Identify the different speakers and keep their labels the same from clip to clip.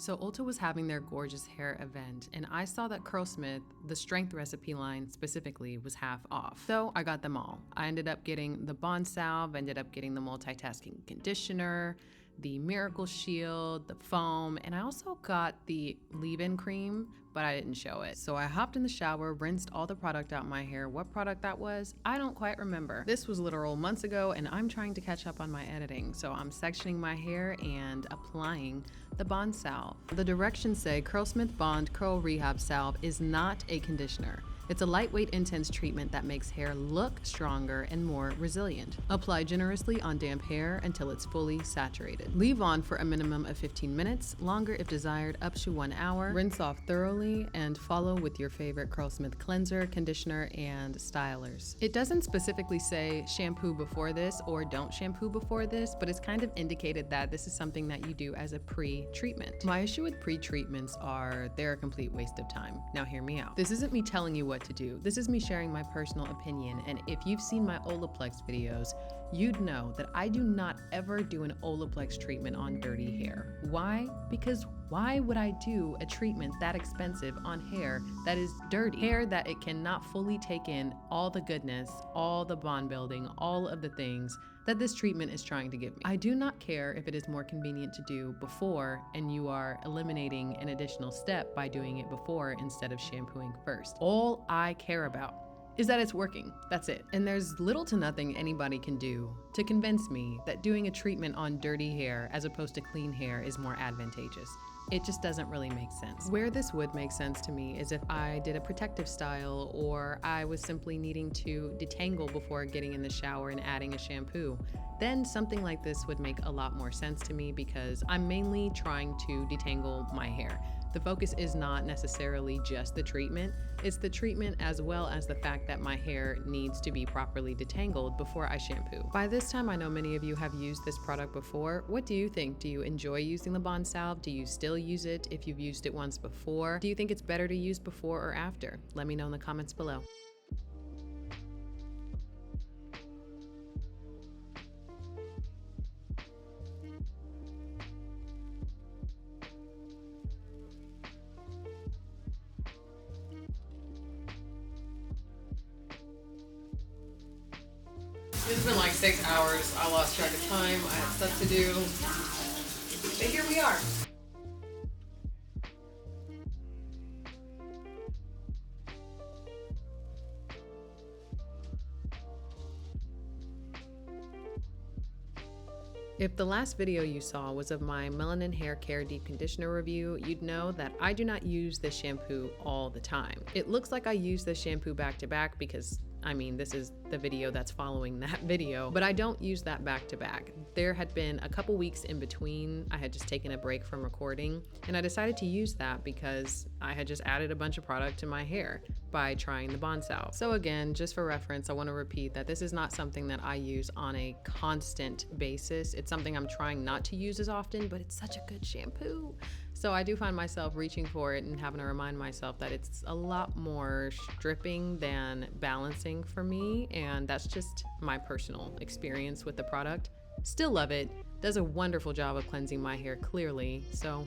Speaker 1: So Ulta was having their gorgeous hair event, and I saw that Curlsmith, the Strength recipe line specifically, was half off. So I got them all. I ended up getting the Bond Salve, ended up getting the Multitasking conditioner, the Miracle Shield, the foam, and I also got the leave-in cream, but I didn't show it. So I hopped in the shower, rinsed all the product out my hair. What product that was, I don't quite remember. This was literal months ago, and I'm trying to catch up on my editing. So I'm sectioning my hair and applying the Bond Salve. The directions say Curlsmith Bond Curl Rehab Salve is not a conditioner. It's a lightweight, intense treatment that makes hair look stronger and more resilient. Apply generously on damp hair until it's fully saturated. Leave on for a minimum of 15 minutes, longer if desired up to 1 hour. Rinse off thoroughly and follow with your favorite Curlsmith cleanser, conditioner, and stylers. It doesn't specifically say shampoo before this or don't shampoo before this, but it's kind of indicated that this is something that you do as a pre-treatment. My issue with pre-treatments are they're a complete waste of time. Now hear me out. This isn't me telling you what to do. This is me sharing my personal opinion, and if you've seen my Olaplex videos, you'd know that I do not ever do an Olaplex treatment on dirty hair. Why? Because why would I do a treatment that expensive on hair that is dirty? Hair that it cannot fully take in all the goodness, all the bond building, all of the things that this treatment is trying to give me. I do not care if it is more convenient to do before and you are eliminating an additional step by doing it before instead of shampooing first. All I care about is that it's working. That's it. And there's little to nothing anybody can do to convince me that doing a treatment on dirty hair as opposed to clean hair is more advantageous. It just doesn't really make sense. Where this would make sense to me is if I did a protective style or I was simply needing to detangle before getting in the shower and adding a shampoo. Then something like this would make a lot more sense to me because I'm mainly trying to detangle my hair. The focus is not necessarily just the treatment, it's the treatment as well as the fact that my hair needs to be properly detangled before I shampoo. By this time, I know many of you have used this product before. What do you think? Do you enjoy using the Bond Salve? Do you still use it if you've used it once before? Do you think it's better to use before or after? Let me know in the comments below. It's been like 6 hours. I lost track of time. I had stuff to do. But here we are. If the last video you saw was of my Melanin Hair Care Deep Conditioner review, you'd know that I do not use this shampoo all the time. It looks like I use this shampoo back to back because this is the video that's following that video, but I don't use that back to back. There had been a couple weeks in between. I had just taken a break from recording, and I decided to use that because I had just added a bunch of product to my hair by trying the Bond Salve. So again, just for reference, I want to repeat that this is not something that I use on a constant basis. It's something I'm trying not to use as often, but it's such a good shampoo. So I do find myself reaching for it and having to remind myself that it's a lot more stripping than balancing for me, and that's just my personal experience with the product. Still love it. Does a wonderful job of cleansing my hair clearly, so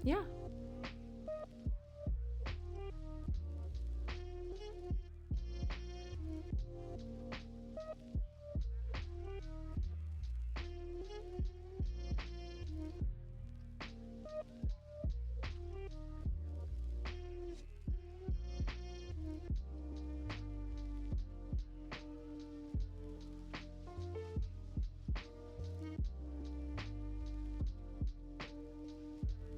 Speaker 1: yeah.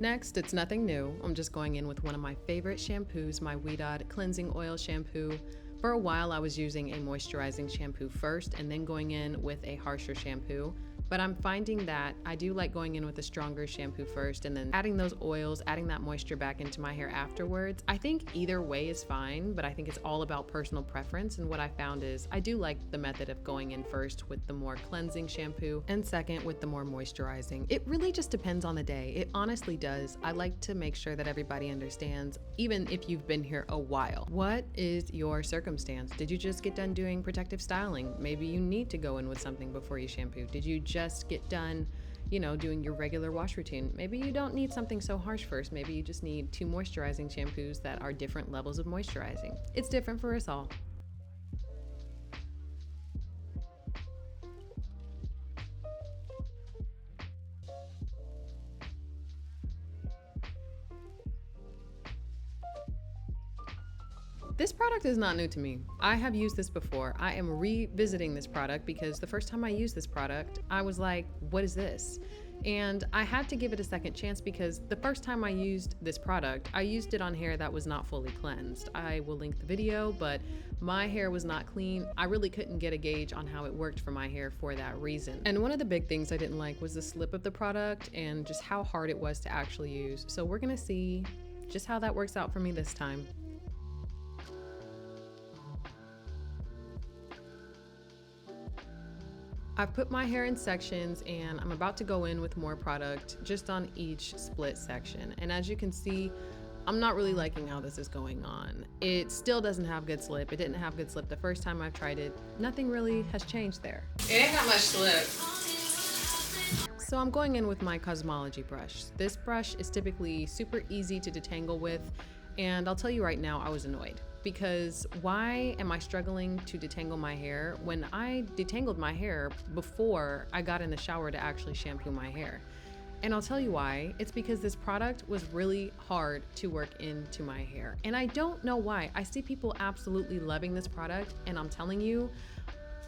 Speaker 1: Next, it's nothing new. I'm just going in with one of my favorite shampoos, my Ouidad Cleansing Oil Shampoo. For a while, I was using a moisturizing shampoo first and then going in with a harsher shampoo. But I'm finding that I do like going in with a stronger shampoo first and then adding those oils, adding that moisture back into my hair afterwards. I think either way is fine, but I think it's all about personal preference. And what I found is I do like the method of going in first with the more cleansing shampoo and second with the more moisturizing. It really just depends on the day. It honestly does. I like to make sure that everybody understands, even if you've been here a while. What is your circumstance? Did you just get done doing protective styling? Maybe you need to go in with something before you shampoo. Did you just get done doing your regular wash routine. Maybe you don't need something so harsh first. Maybe you just need 2 moisturizing shampoos that are different levels of moisturizing. It's different for us all. This product is not new to me. I have used this before. I am revisiting this product because the first time I used this product, I was like, what is this? And I had to give it a second chance because the first time I used this product, I used it on hair that was not fully cleansed. I will link the video, but my hair was not clean. I really couldn't get a gauge on how it worked for my hair for that reason. And one of the big things I didn't like was the slip of the product and just how hard it was to actually use. So we're gonna see just how that works out for me this time. I've put my hair in sections and I'm about to go in with more product just on each split section. And as you can see, I'm not really liking how this is going on. It still doesn't have good slip. It didn't have good slip the first time I've tried it. Nothing really has changed there. It ain't got much slip. So I'm going in with my Kazmaleje brush. This brush is typically super easy to detangle with, and I'll tell you right now, I was annoyed. Because why am I struggling to detangle my hair when I detangled my hair before I got in the shower to actually shampoo my hair? And I'll tell you why. It's because this product was really hard to work into my hair. And I don't know why. I see people absolutely loving this product, and I'm telling you,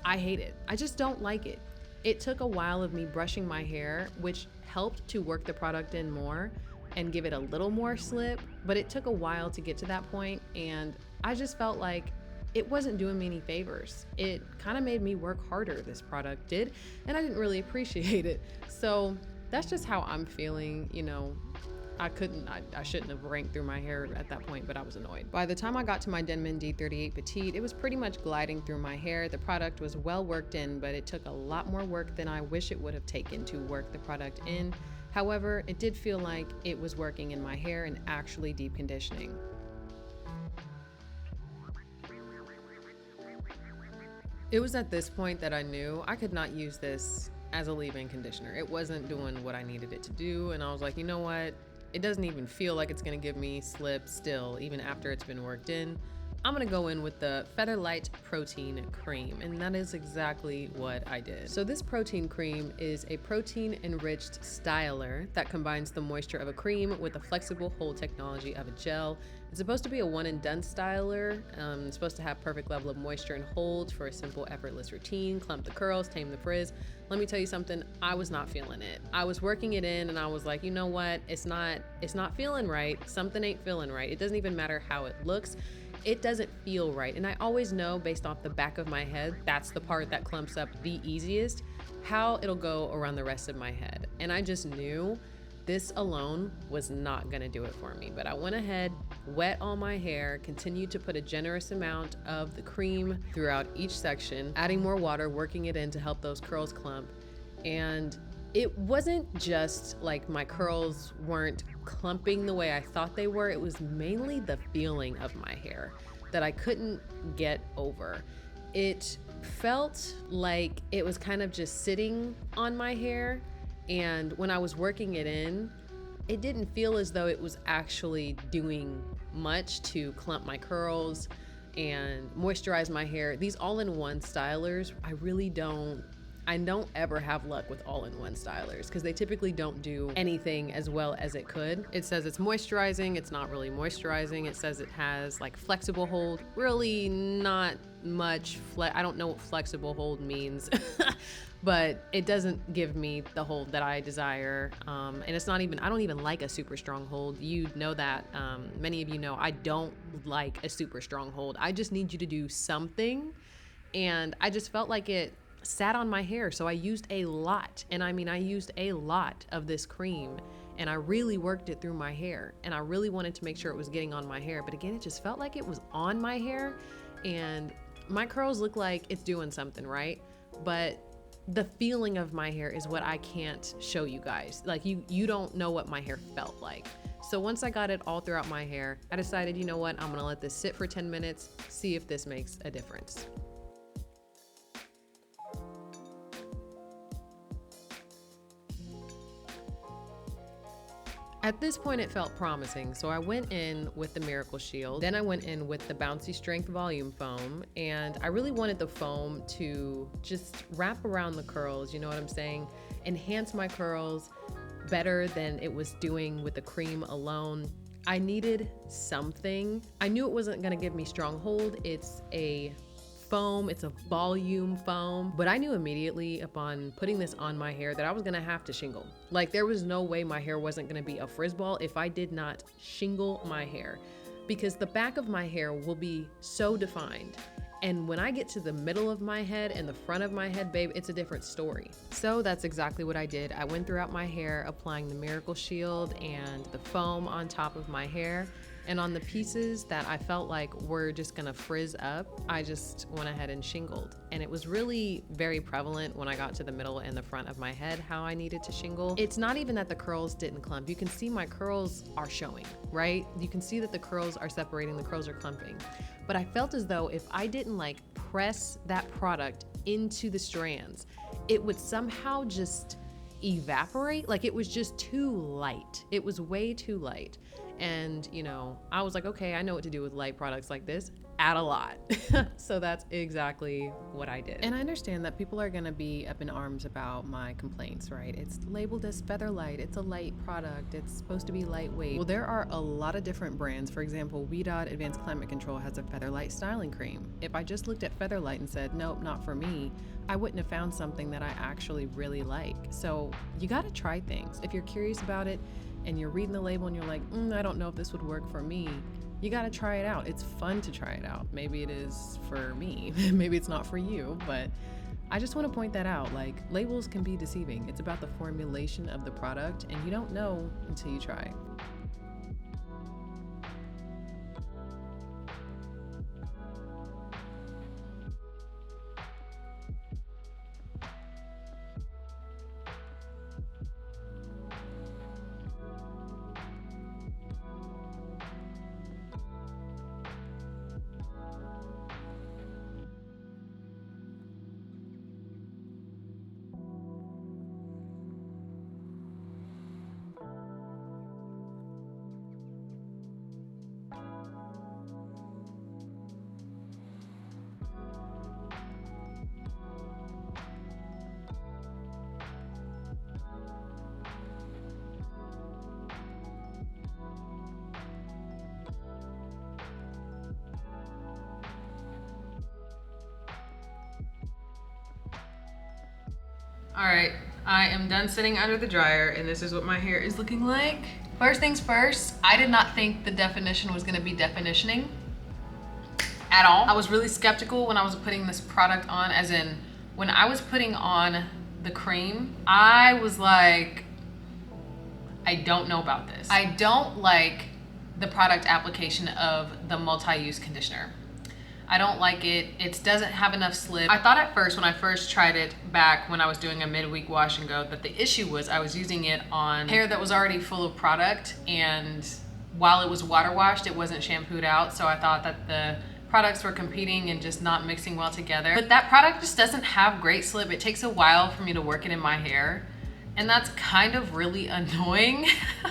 Speaker 1: I hate it. I just don't like it. It took a while of me brushing my hair, which helped to work the product in more and give it a little more slip, but it took a while to get to that point, and I just felt like it wasn't doing me any favors. It kind of made me work harder, this product did, and I didn't really appreciate it. So that's just how I'm feeling. I shouldn't have ranked through my hair at that point, but I was annoyed. By the time I got to my Denman D38 Petite, it was pretty much gliding through my hair. The product was well worked in, but it took a lot more work than I wish it would have taken to work the product in. However, it did feel like it was working in my hair and actually deep conditioning. It was at this point that I knew I could not use this as a leave-in conditioner. It wasn't doing what I needed it to do, and I was like, you know what? It doesn't even feel like it's gonna give me slip still, even after it's been worked in. I'm gonna go in with the Featherlight Protein Cream, and that is exactly what I did. So this protein cream is a protein-enriched styler that combines the moisture of a cream with the flexible hold technology of a gel. It's supposed to be a one-and-done styler. It's supposed to have perfect level of moisture and hold for a simple, effortless routine, clump the curls, tame the frizz. Let me tell you something, I was not feeling it. I was working it in and I was like, you know what? It's not feeling right. Something ain't feeling right. It doesn't even matter how it looks. It doesn't feel right. And I always know based off the back of my head, that's the part that clumps up the easiest, how it'll go around the rest of my head. And I just knew this alone was not gonna do it for me. But I went ahead, wet all my hair, continued to put a generous amount of the cream throughout each section, adding more water, working it in to help those curls clump. And it wasn't just like my curls weren't clumping the way I thought they were. It was mainly the feeling of my hair that I couldn't get over. It felt like it was kind of just sitting on my hair, and when I was working it in, it didn't feel as though it was actually doing much to clump my curls and moisturize my hair. These all-in-one stylers, I don't ever have luck with all-in-one stylers because they typically don't do anything as well as it could. It says it's moisturizing, it's not really moisturizing. It says it has like flexible hold, really not much. I don't know what flexible hold means, but it doesn't give me the hold that I desire. And it's not even, I don't even like a super strong hold. You know that, many of you know, I don't like a super strong hold. I just need you to do something. And I just felt like it sat on my hair, so I used a lot. And I mean, I used a lot of this cream and I really worked it through my hair, and I really wanted to make sure it was getting on my hair. But again, it just felt like it was on my hair, and my curls look like it's doing something right, but the feeling of my hair is what I can't show you guys. Like you don't know what my hair felt like. So once I got it all throughout my hair, I decided, you know what, I'm gonna let this sit for 10 minutes, see if this makes a difference. At this point, it felt promising, so I went in with the Miracle Shield. Then I went in with the Bouncy Strength Volume Foam, and I really wanted the foam to just wrap around the curls, you know what I'm saying? Enhance my curls better than it was doing with the cream alone. I needed something. I knew it wasn't gonna give me strong hold. It's a foam, it's a volume foam, but I knew immediately upon putting this on my hair that I was gonna have to shingle. Like, there was no way my hair wasn't gonna be a frizz ball if I did not shingle my hair, because the back of my hair will be so defined. And when I get to the middle of my head and the front of my head, babe, it's a different story. So that's exactly what I did. I went throughout my hair applying the Miracle Shield and the foam on top of my hair. And on the pieces that I felt like were just gonna frizz up, I just went ahead and shingled. And it was really very prevalent when I got to the middle and the front of my head how I needed to shingle. It's not even that the curls didn't clump. You can see my curls are showing, right? You can see that the curls are separating, the curls are clumping. But I felt as though if I didn't like press that product into the strands, it would somehow just evaporate. Like, it was just too light. It was way too light. And, you know, I was like, okay, I know what to do with light products like this. Add a lot. So that's exactly what I did. And I understand that people are gonna be up in arms about my complaints, right? It's labeled as Featherlight. It's a light product. It's supposed to be lightweight. Well, there are a lot of different brands. For example, Ouidad Advanced Climate Control has a Featherlight styling cream. If I just looked at Featherlight and said, nope, not for me, I wouldn't have found something that I actually really like. So you gotta try things. If you're curious about it, and you're reading the label and you're like, I don't know if this would work for me, you gotta try it out. It's fun to try it out. Maybe it is for me, maybe it's not for you, but I just wanna point that out. Like, labels can be deceiving. It's about the formulation of the product, and you don't know until you try. All right, I am done sitting under the dryer, and this is what my hair is looking like. First things first, I did not think the definition was gonna be definitioning at all. I was really skeptical when I was putting this product on, as in when I was putting on the cream, I was like, I don't know about this. I don't like the product application of the multi-use conditioner. I don't like it. It doesn't have enough slip. I thought at first when I first tried it back when I was doing a midweek wash and go that the issue was I was using it on hair that was already full of product, and while it was water washed, it wasn't shampooed out. So I thought that the products were competing and just not mixing well together. But that product just doesn't have great slip. It takes a while for me to work it in my hair. And that's kind of really annoying.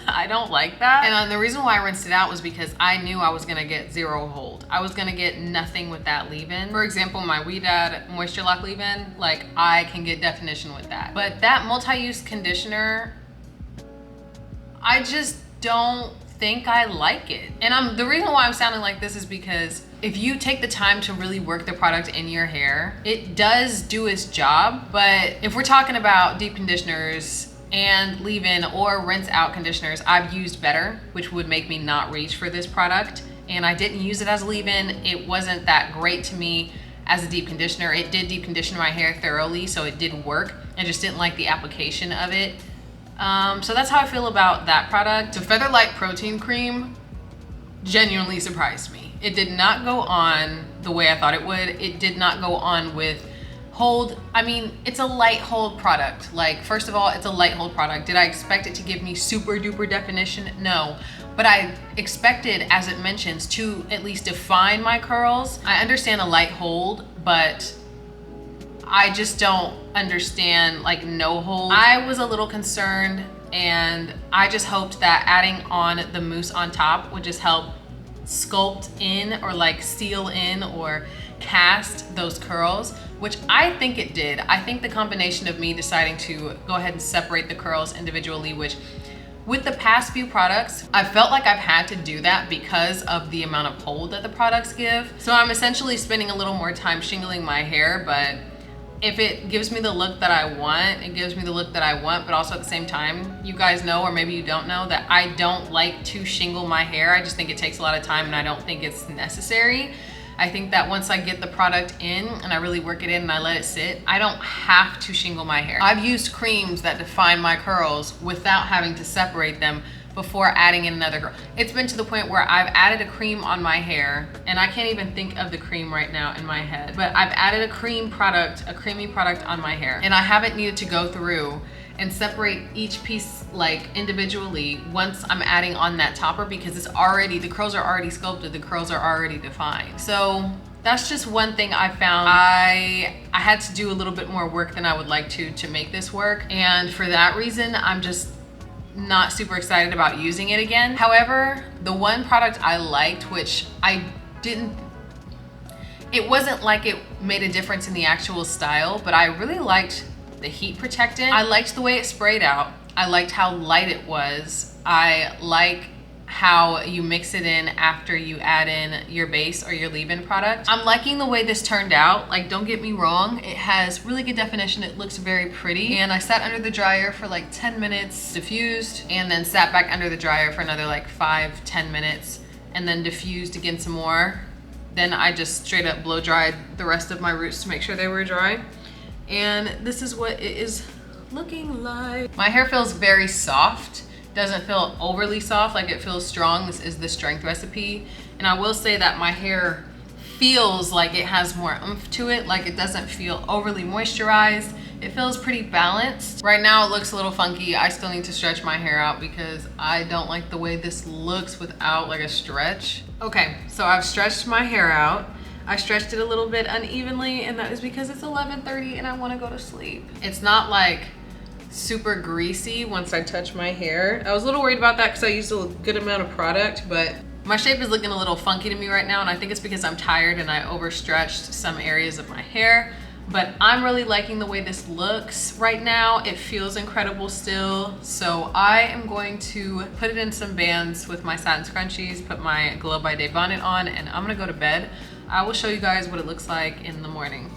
Speaker 1: I don't like that. And the reason why I rinsed it out was because I knew I was gonna get zero hold. I was gonna get nothing with that leave-in. For example, my Ouidad Moisture Lock leave-in, like, I can get definition with that. But that multi-use conditioner, I just don't think I like it. And the reason why I'm sounding like this is because if you take the time to really work the product in your hair, it does do its job. But if we're talking about deep conditioners and leave-in or rinse out conditioners, I've used better, which would make me not reach for this product. And I didn't use it as a leave-in. It wasn't that great to me as a deep conditioner. It did deep condition my hair thoroughly, so it did work. I just didn't like the application of it. So that's how I feel about that product. The Featherlight Protein Cream genuinely surprised me. It did not go on the way I thought it would. It did not go on with hold. I mean, it's a light hold product. Like, first of all, it's a light hold product. Did I expect it to give me super duper definition? No. But I expected, as it mentions, to at least define my curls. I understand a light hold, but I just don't understand like no hold. I was a little concerned and I just hoped that adding on the mousse on top would just help sculpt in or like seal in or cast those curls, which I think it did. I think the combination of me deciding to go ahead and separate the curls individually, which with the past few products, I felt like I've had to do that because of the amount of hold that the products give. So I'm essentially spending a little more time shingling my hair, but if it gives me the look that I want, it gives me the look that I want, but also at the same time, you guys know, or maybe you don't know, that I don't like to shingle my hair. I just think it takes a lot of time and I don't think it's necessary. I think that once I get the product in and I really work it in and I let it sit, I don't have to shingle my hair. I've used creams that define my curls without having to separate them before adding in another curl. It's been to the point where I've added a cream on my hair, and I can't even think of the cream right now in my head, but I've added a creamy product on my hair, and I haven't needed to go through and separate each piece like individually once I'm adding on that topper, because it's already, the curls are already sculpted, the curls are already defined. So that's just one thing I found. I had to do a little bit more work than I would like to make this work, and for that reason, I'm just not super excited about using it again. However, the one product I liked, which it wasn't like it made a difference in the actual style, but I really liked the heat protectant. I liked the way it sprayed out. I liked how light it was. I like how you mix it in after you add in your base or your leave-in product. I'm liking the way this turned out. Like, don't get me wrong, it has really good definition. It looks very pretty. And I sat under the dryer for like 10 minutes, diffused, and then sat back under the dryer for another like 5-10 minutes, and then diffused again some more. Then I just straight up blow dried the rest of my roots to make sure they were dry. And this is what it is looking like. My hair feels very soft. Doesn't feel overly soft, like it feels strong. This is the Strength recipe. And I will say that my hair feels like it has more oomph to it, like it doesn't feel overly moisturized. It feels pretty balanced. Right now it looks a little funky. I still need to stretch my hair out because I don't like the way this looks without like a stretch. Okay, so I've stretched my hair out. I stretched it a little bit unevenly, and that is because it's 11:30 and I want to go to sleep. It's not like super greasy once I touch my hair. I was a little worried about that because I used a good amount of product, but my shape is looking a little funky to me right now, and I think it's because I'm tired and I overstretched some areas of my hair. But I'm really liking the way this looks right now. It feels incredible still. So I am going to put it in some bands with my Satin Scrunchies, put my Glow by Day bonnet on, and I'm gonna go to bed. I will show you guys what it looks like in the morning.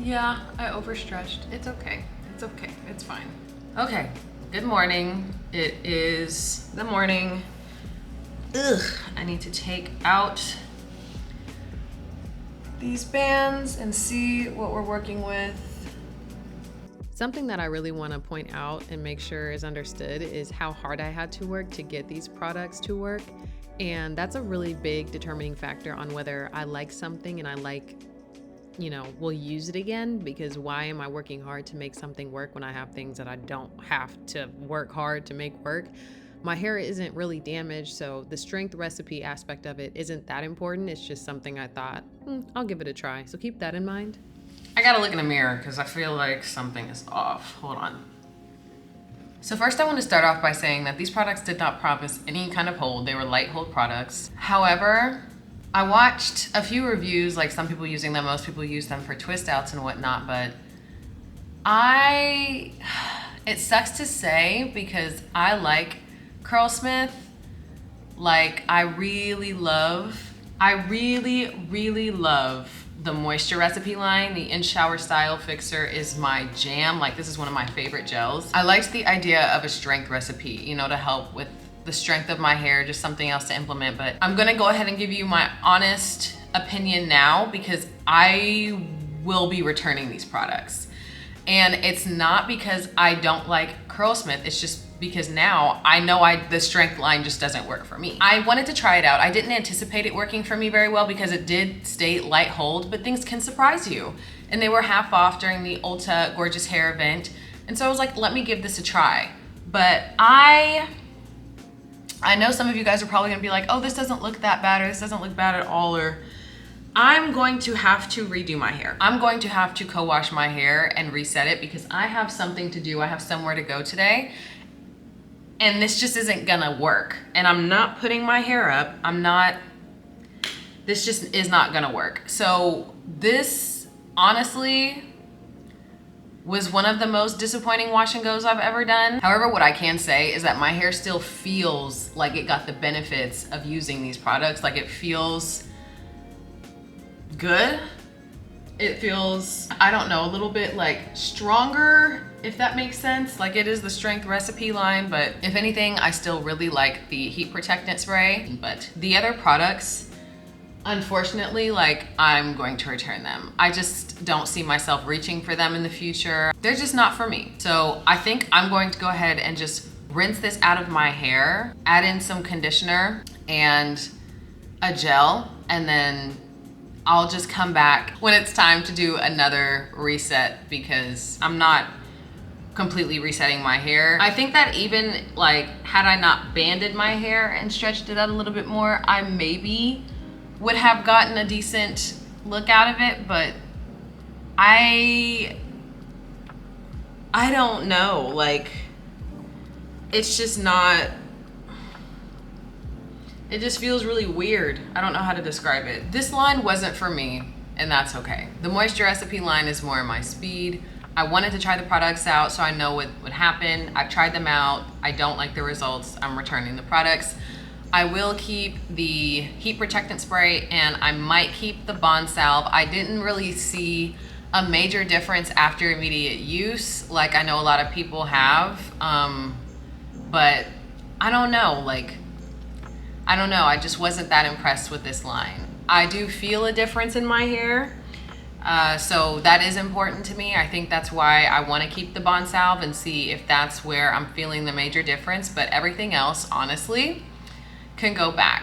Speaker 1: Yeah, I overstretched. It's okay. It's okay. It's fine. Okay, good morning. It is the morning. Ugh, I need to take out these bands and see what we're working with. Something that I really want to point out and make sure is understood is how hard I had to work to get these products to work. And that's a really big determining factor on whether I like something and I like, you know, will use it again, because why am I working hard to make something work when I have things that I don't have to work hard to make work? My hair isn't really damaged, so the Strength recipe aspect of it isn't that important. It's just something I thought, I'll give it a try. So keep that in mind. I gotta look in the mirror because I feel like something is off. Hold on. So first I want to start off by saying that these products did not promise any kind of hold. They were light hold products. However, I watched a few reviews, like some people using them, most people use them for twist outs and whatnot, but it sucks to say because I like Curlsmith. Like, I really really love the moisture recipe line. The in shower style fixer is my jam. Like, this is one of my favorite gels. I liked the idea of a Strength recipe, you know, to help with the strength of my hair, just something else to implement. But I'm gonna go ahead and give you my honest opinion now because I will be returning these products. And it's not because I don't like Curlsmith, it's just because now I know the Strength line just doesn't work for me. I wanted to try it out. I didn't anticipate it working for me very well because it did state light hold, but things can surprise you. And they were half off during the Ulta Gorgeous Hair event. And so I was like, let me give this a try. But I know some of you guys are probably gonna be like, oh, this doesn't look that bad, or this doesn't look bad at all, or I'm going to have to redo my hair. I'm going to have to co-wash my hair and reset it because I have something to do. I have somewhere to go today. and this just isn't gonna work. And I'm not putting my hair up. This just is not gonna work. So this honestly was one of the most disappointing wash and goes I've ever done. However, what I can say is that my hair still feels like it got the benefits of using these products. Like, it feels good. It feels, I don't know, a little bit like stronger, if that makes sense. Like, it is the Strength recipe line, but if anything, I still really like the heat protectant spray. But the other products, unfortunately, like, I'm going to return them. I just don't see myself reaching for them in the future. They're just not for me. So I think I'm going to go ahead and just rinse this out of my hair, add in some conditioner and a gel, and then I'll just come back when it's time to do another reset, because I'm not completely resetting my hair. I think that even like, had I not banded my hair and stretched it out a little bit more, I maybe would have gotten a decent look out of it, but I don't know, like, it's just not, it just feels really weird. I don't know how to describe it. This line wasn't for me, and that's okay. The Moisture Recipe line is more my speed. I wanted to try the products out so I know what would happen. I've tried them out. I don't like the results. I'm returning the products. I will keep the heat protectant spray, and I might keep the Bond Salve. I didn't really see a major difference after immediate use, like I know a lot of people have, but I don't know, like, I don't know, I just wasn't that impressed with this line. I do feel a difference in my hair, so that is important to me. I think that's why I want to keep the Bond Salve and see if that's where I'm feeling the major difference, but everything else, honestly, can go back.